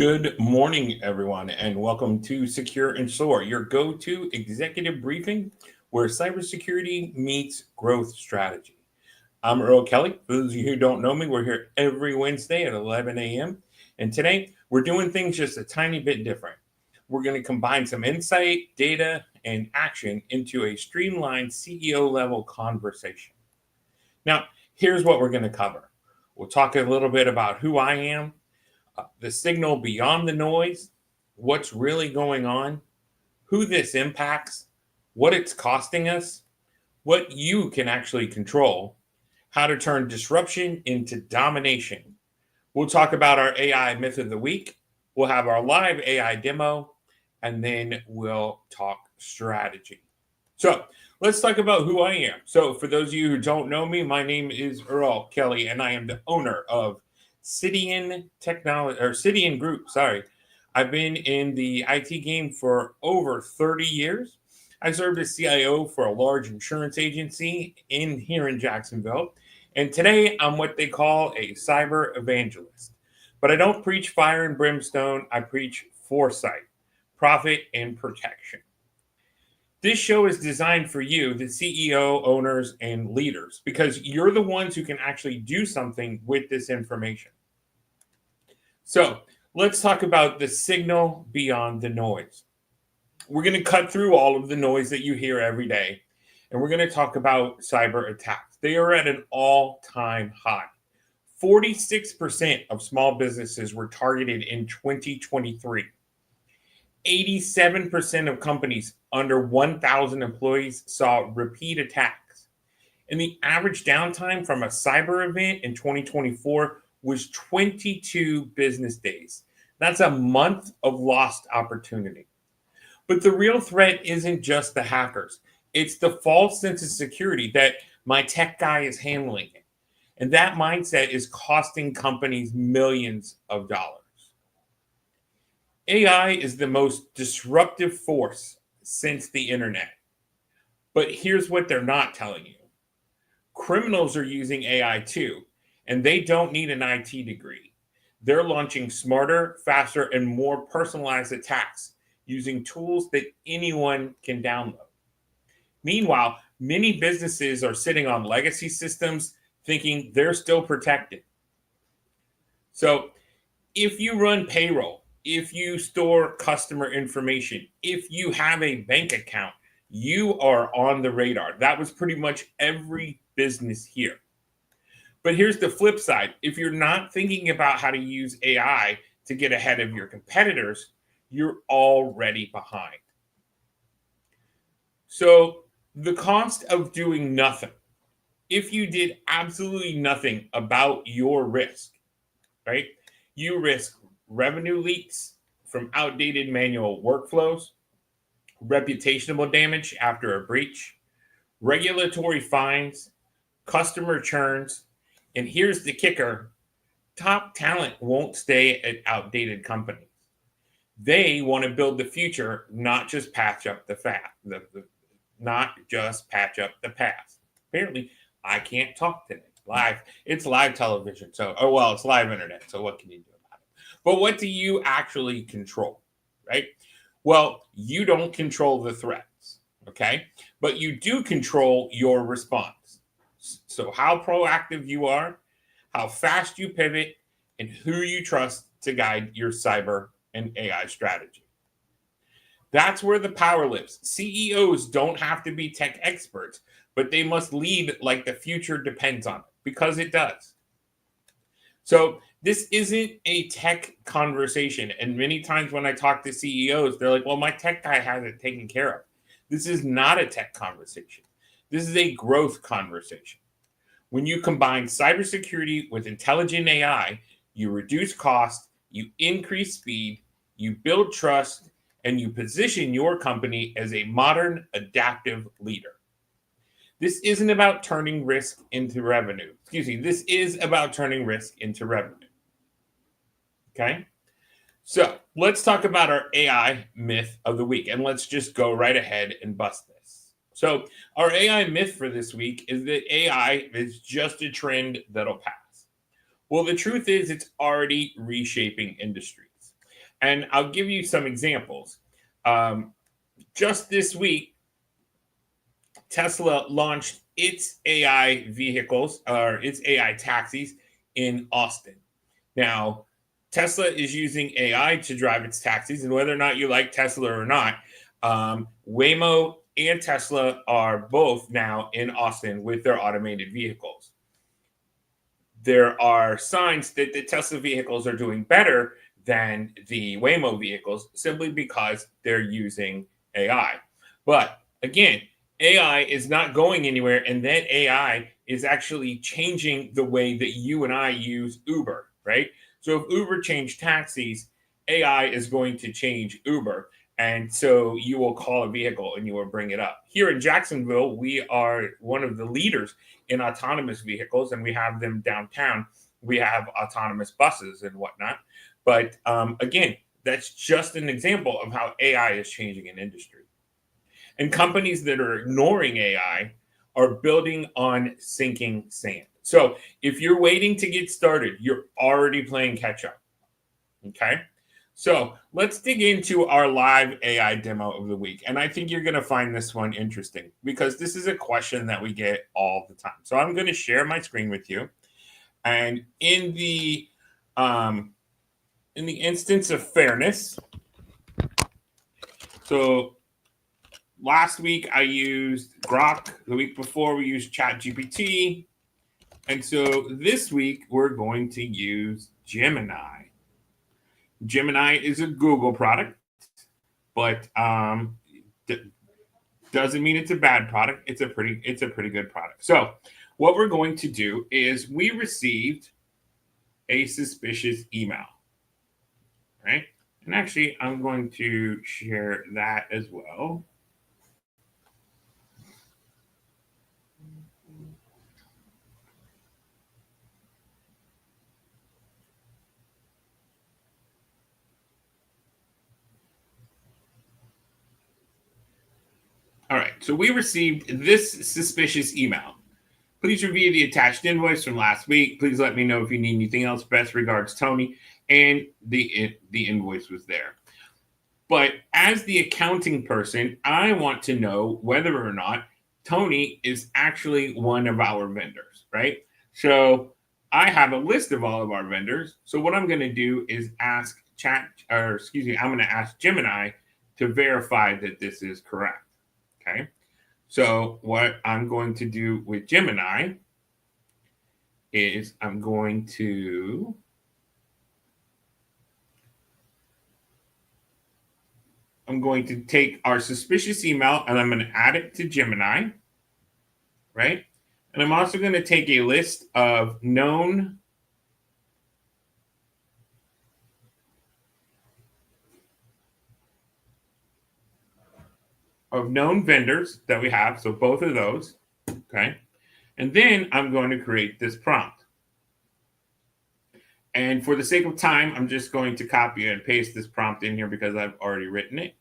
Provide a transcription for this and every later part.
Good morning, everyone, and welcome to Secure and Soar, your go-to executive briefing where cybersecurity meets growth strategy. I'm Earl Kelly. For those of you who don't know me, we're here every Wednesday at 11 a.m. And today we're doing things just a tiny bit different. We're going to combine some insight, data, and action into a streamlined CEO level conversation. Now, here's what we're going to cover. We'll talk a little bit about who I am, the signal beyond the noise, what's really going on, who this impacts, what it's costing us, what you can actually control, how to turn disruption into domination. We'll talk about our AI myth of the week. We'll have our live AI demo, and then we'll talk strategy. So let's talk about who I am. So for those of you who don't know me, my name is Earl Kelly, and I am the owner of Cydian Technology or Cydian Group. Sorry, I've been in the IT game for over 30 years. I served as CIO for a large insurance agency here in Jacksonville, and today I'm what they call a cyber evangelist. But I don't preach fire and brimstone. I preach foresight, profit, and protection. This show is designed for you, the CEO, owners, and leaders, because you're the ones who can actually do something with this information. So let's talk about the signal beyond the noise. We're going to cut through all of the noise that you hear every day, and we're going to talk about cyber attacks. They are at an all-time high. 46% of small businesses were targeted in 2023. 87% of companies under 1,000 employees saw repeat attacks. And the average downtime from a cyber event in 2024 was 22 business days. That's a month of lost opportunity. But the real threat isn't just the hackers. It's the false sense of security that my tech guy is handling it. And that mindset is costing companies millions of dollars. AI is the most disruptive force since the internet. But here's what they're not telling you. Criminals are using AI too, and they don't need an IT degree. They're launching smarter, faster, and more personalized attacks using tools that anyone can download. Meanwhile, many businesses are sitting on legacy systems thinking they're still protected. So if you run payroll, if you store customer information, if you have a bank account, you are on the radar. That was pretty much every business here. But here's the flip side. If you're not thinking about how to use AI to get ahead of your competitors, you're already behind. So the cost of doing nothing, if you did absolutely nothing about your risk, right? You risk revenue leaks from outdated manual workflows, reputational damage after a breach, regulatory fines, customer churns, and here's the kicker, top talent won't stay at outdated companies. They want to build the future, not just patch up the past. Apparently, I can't talk today. It's live television. So, it's live internet. So what can you do about it? But what do you actually control, right? Well, you don't control the threats, okay? But you do control your response. So how proactive you are, how fast you pivot, and who you trust to guide your cyber and AI strategy. That's where the power lives. CEOs don't have to be tech experts, but they must lead like the future depends on it, because it does. So this isn't a tech conversation. And many times when I talk to CEOs, they're like, well, my tech guy has it taken care of. This is not a tech conversation. This is a growth conversation. When you combine cybersecurity with intelligent AI, you reduce cost, you increase speed, you build trust, and you position your company as a modern, adaptive leader. This isn't about turning risk into revenue. This is about turning risk into revenue. Okay? So let's talk about our AI myth of the week, and let's just go right ahead and bust this. So our AI myth for this week is that AI is just a trend that'll pass. Well, the truth is it's already reshaping industries. And I'll give you some examples. Just this week, Tesla launched its AI vehicles or its AI taxis in Austin. Now, Tesla is using AI to drive its taxis, and whether or not you like Tesla or not, Waymo and Tesla are both now in Austin with their automated vehicles. There are signs that the Tesla vehicles are doing better than the Waymo vehicles simply because they're using AI. But again, AI is not going anywhere, and that AI is actually changing the way that you and I use Uber, right? So if Uber changed taxis, AI is going to change Uber. And so you will call a vehicle and you will bring it up. Here in Jacksonville, we are one of the leaders in autonomous vehicles, and we have them downtown. We have autonomous buses and whatnot. But again, that's just an example of how AI is changing an industry. And companies that are ignoring AI are building on sinking sand. So if you're waiting to get started, you're already playing catch up. Okay. So let's dig into our live AI demo of the week. And I think you're going to find this one interesting because this is a question that we get all the time. So I'm going to share my screen with you. And in the instance of fairness, so last week I used Grok. The week before we used ChatGPT. And so this week we're going to use Gemini. Gemini is a Google product, but doesn't mean it's a bad product. It's a pretty good product. So what we're going to do is we received a suspicious email, right? And actually, I'm going to share that as well. All right, so we received this suspicious email. Please review the attached invoice from last week. Please let me know if you need anything else. Best regards, Tony. And the invoice was there. But as the accounting person, I want to know whether or not Tony is actually one of our vendors, right? So I have a list of all of our vendors. So what I'm going to do is I'm going to ask Gemini to verify that this is correct. Okay. So what I'm going to do with Gemini is I'm going to take our suspicious email and I'm going to add it to Gemini, right? And I'm also going to take a list of known vendors that we have. So both of those, okay? And then I'm going to create this prompt. And for the sake of time, I'm just going to copy and paste this prompt in here because I've already written it.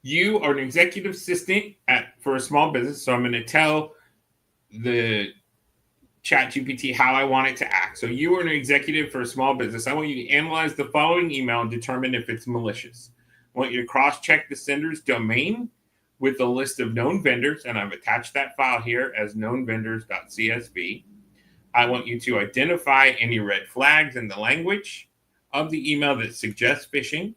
You are an executive assistant for a small business. So I'm going to tell the ChatGPT how I want it to act. So you are an executive for a small business. I want you to analyze the following email and determine if it's malicious. I want you to cross-check the sender's domain with a list of known vendors, and I've attached that file here as knownvendors.csv. I want you to identify any red flags in the language of the email that suggests phishing.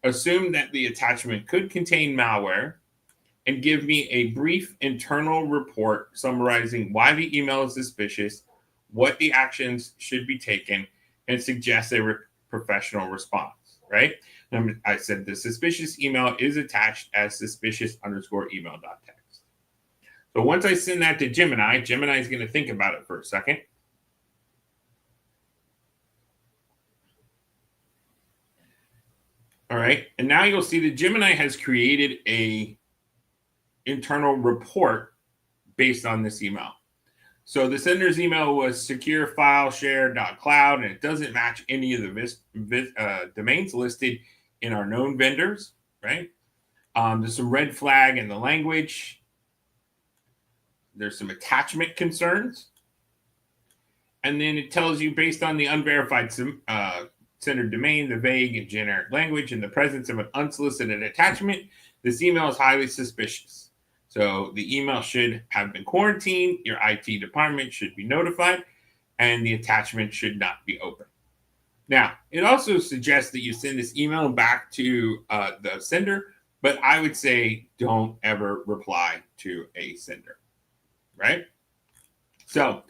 Assume that the attachment could contain malware, and give me a brief internal report summarizing why the email is suspicious, what the actions should be taken, and suggest a professional response, right? And I said the suspicious email is attached as suspicious_email.txt. So once I send that to Gemini, Gemini is going to think about it for a second. All right, and now you'll see that Gemini has created a internal report based on this email. So the sender's email was securefileshare.cloud, and it doesn't match any of the domains listed in our known vendors, right? There's some red flag in the language. There's some attachment concerns. And then it tells you based on the unverified sender domain, the vague and generic language, and the presence of an unsolicited attachment, this email is highly suspicious. So the email should have been quarantined, your IT department should be notified, and the attachment should not be open. Now, it also suggests that you send this email back to the sender, but I would say don't ever reply to a sender, right? So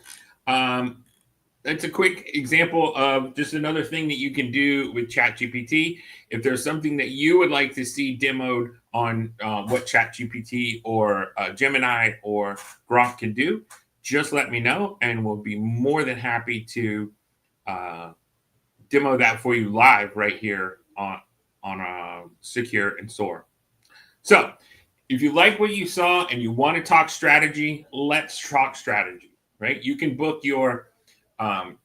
that's a quick example of just another thing that you can do with ChatGPT. If there's something that you would like to see demoed on what ChatGPT or Gemini or Grok can do, just let me know, and we'll be more than happy to demo that for you live right here on Secure and Soar. So if you like what you saw and you want to talk strategy, let's talk strategy, right? You can book your cyber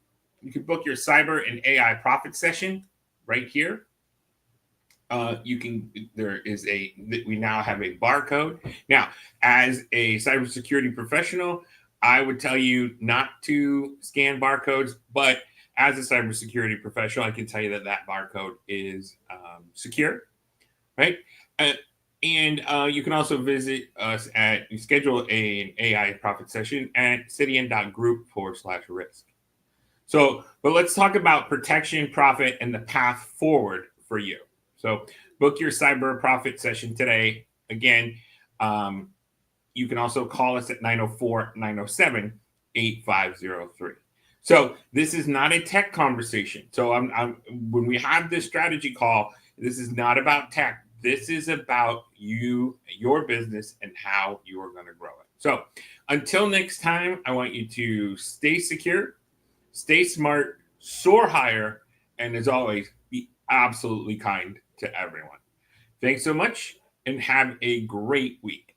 and AI profit session right here. We now have a barcode. Now, as a cybersecurity professional, I would tell you not to scan barcodes, but as a cybersecurity professional, I can tell you that barcode is secure, right? And you can also visit us schedule an AI profit session at citian.group/risk. So, but let's talk about protection, profit, and the path forward for you. So book your cyber profit session today. Again, you can also call us at 904-907-8503. So this is not a tech conversation. So when we have this strategy call, this is not about tech. This is about you, your business, and how you are going to grow it. So until next time, I want you to stay secure, stay smart, soar higher, and as always, be absolutely kind to everyone. Thanks so much, and have a great week.